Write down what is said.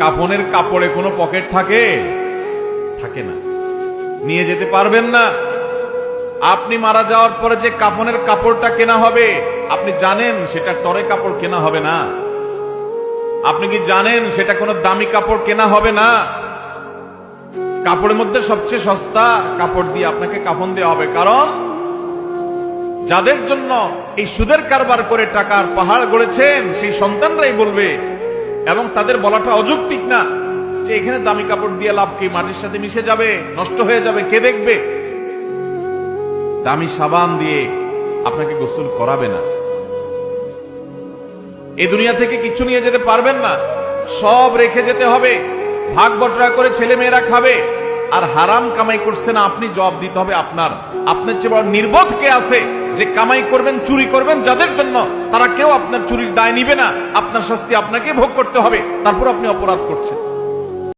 কাফনের কাপড়ে কোনো পকেট থাকে? থাকে না, নিয়ে যেতে পারবেন না। আপনি মারা যাওয়ার পরে যে কাফনের কাপড়টা কেনা হবে, আপনি জানেন সেটা টরে কাপড় কেনা হবে না? আপনি কি জানেন সেটা কোনো দামি কাপড় কেনা হবে না? কাপড়ের মধ্যে সবচেয়ে সস্তা কাপড় দিয়ে আপনাকে কাফন দেওয়া হবে। কারণ যাদের জন্য এই সুদের কারবার করে টাকার পাহাড় গড়েছেন, সেই সন্তানরাই বলবে, এবং তাদের বলাটা অযৌক্তিক না, যে এখানে দামি কাপড় দিয়ে লাভ কি, মাটির সাথে মিশে যাবে, নষ্ট হয়ে যাবে, কে দেখবে? দামি সাবান দিয়ে আপনাকে গোসল করাবে না। এই দুনিয়া থেকে কিছু নিয়ে যেতে পারবেন না, সব রেখে যেতে হবে। ভাগ বটরা করে ছেলে মেয়েরা খাবে, আর হারাম কামাই করছে না, আপনি জবাব দিতে হবে আপনার। আপনার চেয়ে বড় নির্বোধ কে আছে যে কামাই করবেন, চুরি করবেন যাদের জন্য, তারা কেউ আপনার চুরির দায় নিবে না। আপনার শাস্তি আপনাকে ভোগ করতে হবে, তারপর আপনি অপরাধ করছেন।